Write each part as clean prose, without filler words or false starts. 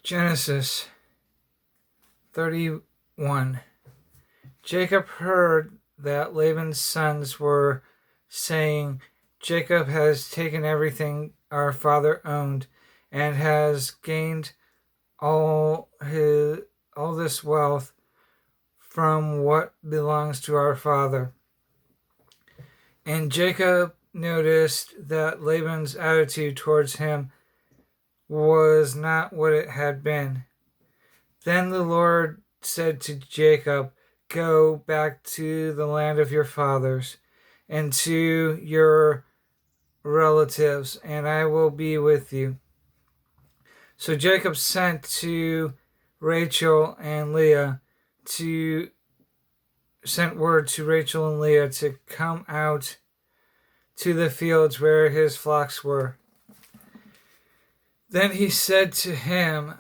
Genesis 31. Jacob heard that Laban's sons were saying, "Jacob has taken everything our father owned and has gained all this wealth from what belongs to our father." And Jacob noticed that Laban's attitude towards him was not what it had been. Then the Lord said to Jacob, "Go back to the land of your fathers and to your relatives, and I will be with you." So Jacob sent to Rachel and Leah sent word to Rachel and Leah to come out to the fields where his flocks were. Then he said to him,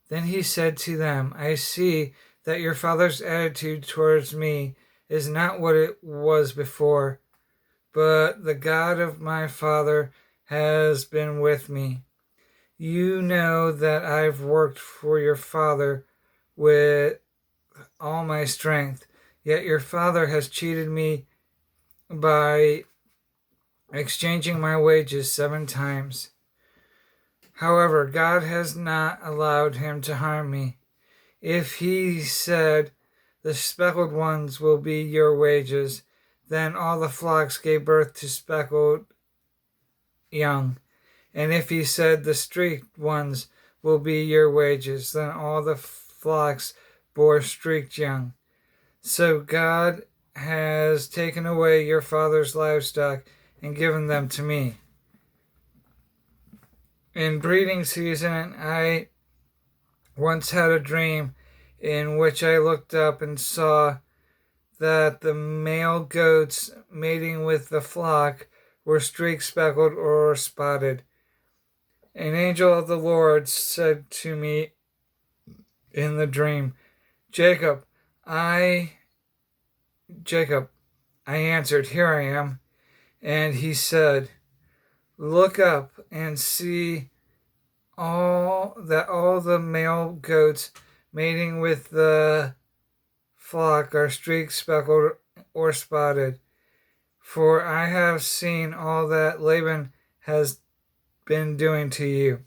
Then he said to them, "I see that your father's attitude towards me is not what it was before, but the God of my father has been with me. You know that I've worked for your father with all my strength, yet your father has cheated me by exchanging my wages 7 times. However, God has not allowed him to harm me. If he said, 'The speckled ones will be your wages,' then all the flocks gave birth to speckled young. And if he said, 'The streaked ones will be your wages,' then all the flocks bore streaked young. So God has taken away your father's livestock and given them to me. In breeding season, I once had a dream in which I looked up and saw that the male goats mating with the flock were streaked, speckled, or spotted. An angel of the Lord said to me in the dream, 'Jacob.' Jacob, I answered, 'Here I am.' And he said, 'Look up and see all the male goats mating with the flock are streaked, speckled, or spotted. For I have seen all that Laban has been doing to you.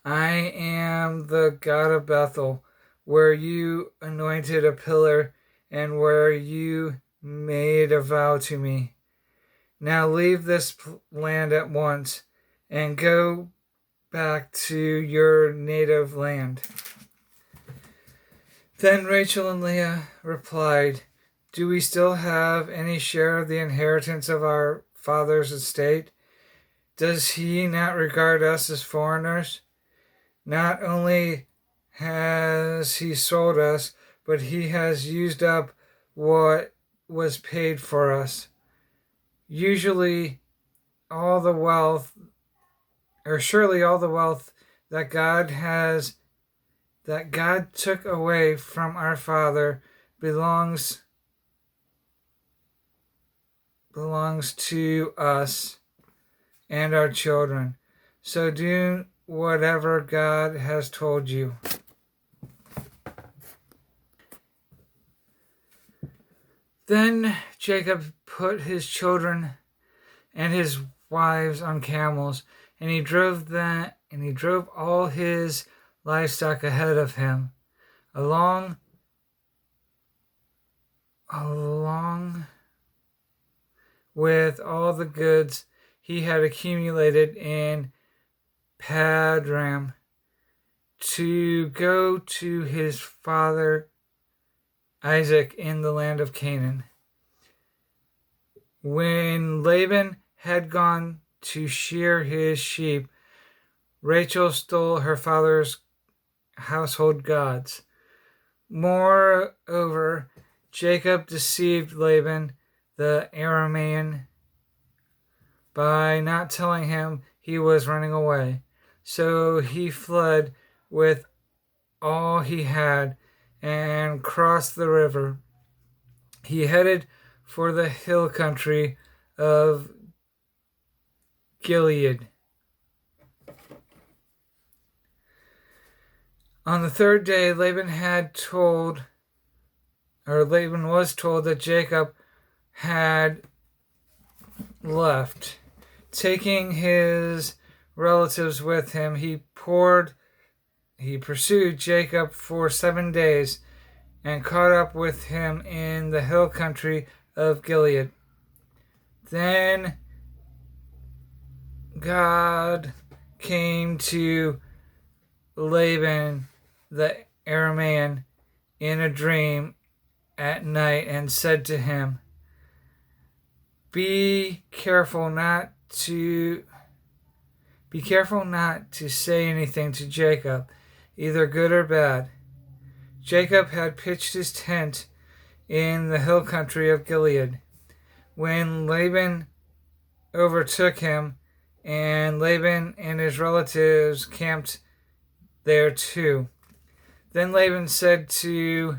I am the God of Bethel, where you anointed a pillar and where you made a vow to me. Now leave this land at once and go back to your native land.' Then Rachel and Leah replied, 'Do we still have any share of the inheritance of our father's estate? Does he not regard us as foreigners? Not only has he sold us, but he has used up what was paid for us. Surely all the wealth that God took away from our father belongs to us and our children. So do whatever God has told you.' Then Jacob put his children and his wives on camels, and he drove all his livestock ahead of him, along with all the goods he had accumulated in Padram, to go to his father Isaac in the land of Canaan. When Laban had gone to shear his sheep, Rachel stole her father's household gods. Moreover, Jacob deceived Laban the Aramean by not telling him he was running away. So he fled with all he had and crossed the river. He headed for the hill country of Gilead. On the third day, Laban was told that Jacob had left. Taking his relatives with him, he pursued Jacob for 7 days and caught up with him in the hill country of Gilead. Then God came to Laban the Aramean in a dream at night and said to him, Be careful not to say anything to Jacob, either good or bad. Jacob had pitched his tent in the hill country of Gilead when Laban overtook him, and Laban and his relatives camped there too. Then Laban said to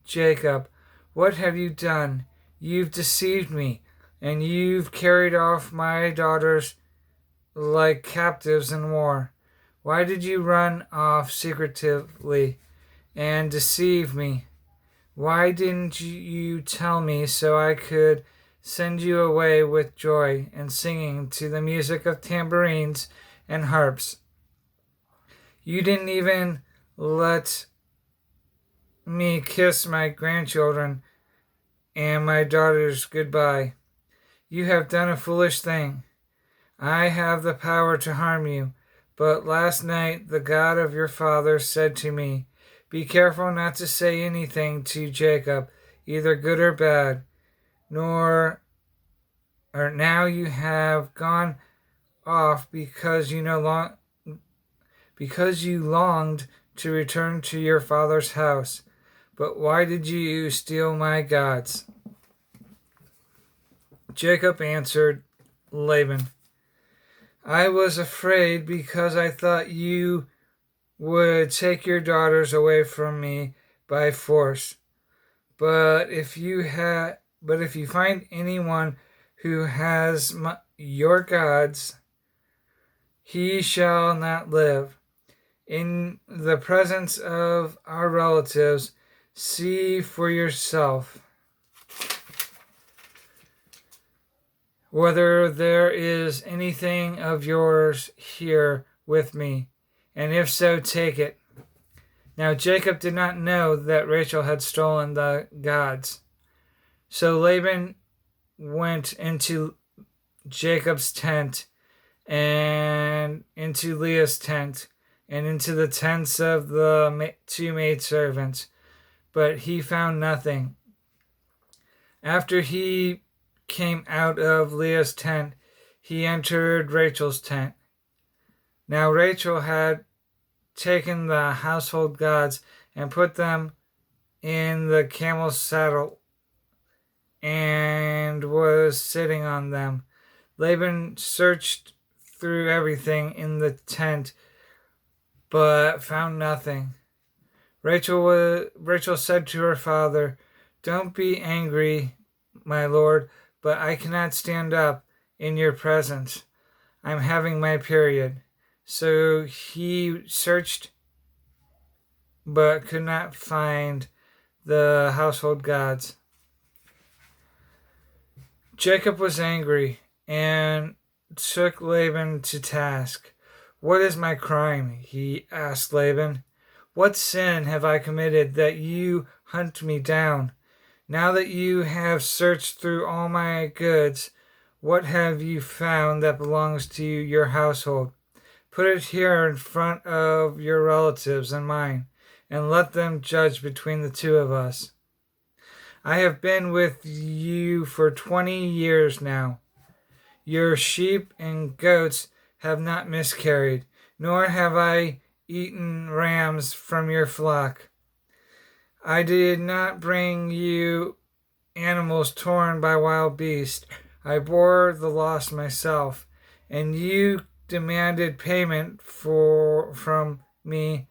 Jacob, What have you done? You've deceived me, and you've carried off my daughters like captives in war. Why did you run off secretively and deceive me? Why didn't you tell me so I could send you away with joy and singing to the music of tambourines and harps? You didn't even let me kiss my grandchildren and my daughters goodbye. You have done a foolish thing. I have the power to harm you, but last night the God of your father said to me, Be careful not to say anything to Jacob, either good or bad, or now you have gone off because you longed to return to your father's house. But why did you steal my gods? Jacob answered Laban, I was afraid because I thought you would take your daughters away from me by force. But if you find anyone who has your gods, he shall not live. In the presence of our relatives, see for yourself whether there is anything of yours here with me, and if so, take it. Now Jacob did not know that Rachel had stolen the gods. So Laban went into Jacob's tent and into Leah's tent and into the tents of the 2 maidservants, but he found nothing. After he came out of Leah's tent, he entered Rachel's tent. Now Rachel had taken the household gods and put them in the camel's saddle and was sitting on them. Laban searched through everything in the tent, but found nothing. Rachel said to her father, Don't be angry, my lord, but I cannot stand up in your presence. I'm having my period. So he searched but could not find the household gods. Jacob was angry and took Laban to task. What is my crime? He asked Laban. What sin have I committed that you hunt me down? Now that you have searched through all my goods, what have you found that belongs to your household? Put it here in front of your relatives and mine, and let them judge between the two of us. I have been with you for 20 years now. Your sheep and goats have not miscarried, nor have I eaten rams from your flock. I did not bring you animals torn by wild beasts. I bore the loss myself, and you demanded payment from me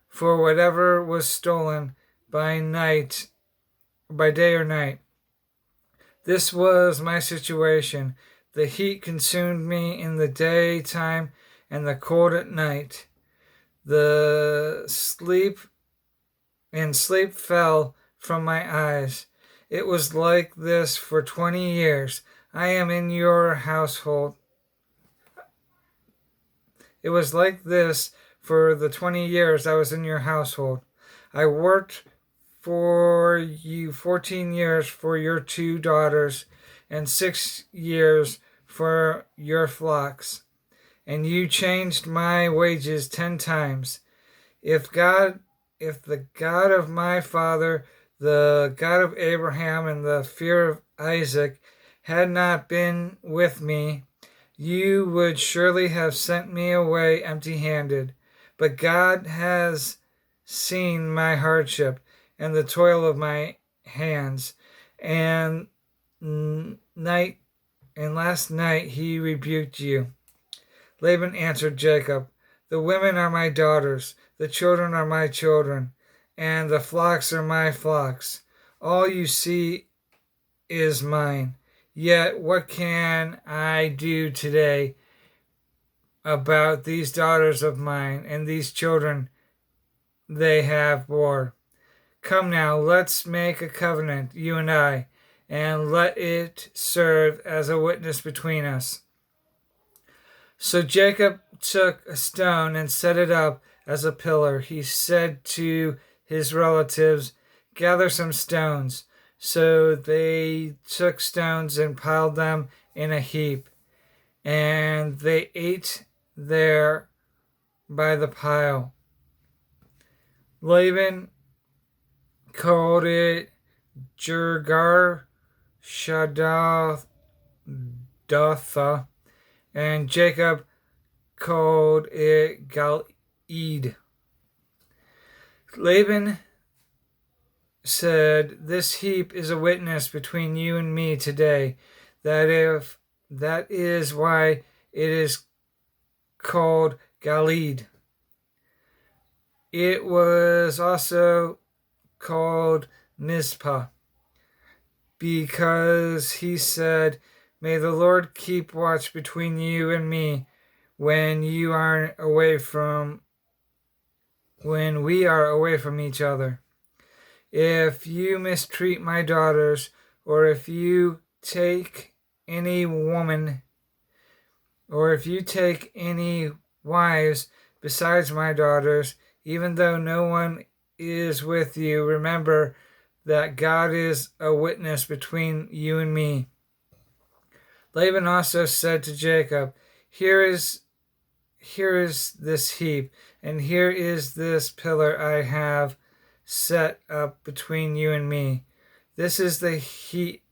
for whatever was stolen by day or night. This was my situation. The heat consumed me in the daytime and the cold at night. The sleep fell from my eyes. It was like this for 20 years. I am in your household. It was like this for the 20 years I was in your household. I worked for you 14 years for your 2 daughters and 6 years for your flocks. And you changed my wages 10 times. If the God of my father, the God of Abraham and the fear of Isaac had not been with me, you would surely have sent me away empty-handed. But God has seen my hardship and the toil of my hands, and last night he rebuked you. Laban answered Jacob, the women are my daughters, the children are my children, and the flocks are my flocks. All you see is mine. Yet what can I do today about these daughters of mine and these children they have bore? Come now, let's make a covenant, you and I, and let it serve as a witness between us. So Jacob took a stone and set it up as a pillar. He said to his relatives, gather some stones. So they took stones and piled them in a heap, and they ate there by the pile. Laban called it Jegar Shaddatha, and Jacob called it Galeed. Laban said, this heap is a witness between you and me today, that is why it is called Galeed. It was also called Mizpah, because he said, may the Lord keep watch between you and me when we are away from each other. If you mistreat my daughters, or if you take any wives besides my daughters, even though no one is with you, remember that God is a witness between you and me. Laban also said to Jacob, here is this heap, and here is this pillar I have set up between you and me. This heap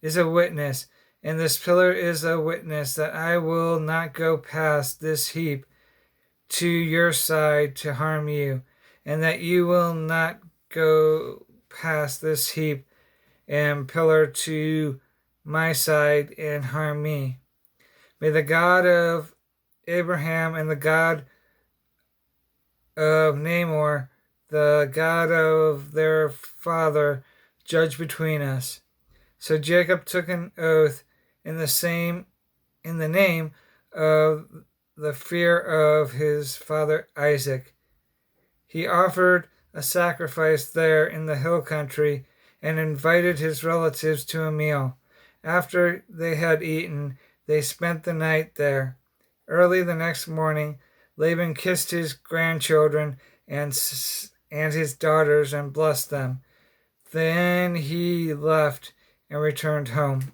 is a witness, and this pillar is a witness that I will not go past this heap to your side to harm you, and that you will not go past this heap and pillar to my side and harm me. May the God of Abraham and the God of Nahor, the God of their father, judge between us. So Jacob took an oath in the name of the fear of his father Isaac. He offered a sacrifice there in the hill country and invited his relatives to a meal. After they had eaten, they spent the night there. Early the next morning, Laban kissed his grandchildren and his daughters and blessed them. Then he left and returned home.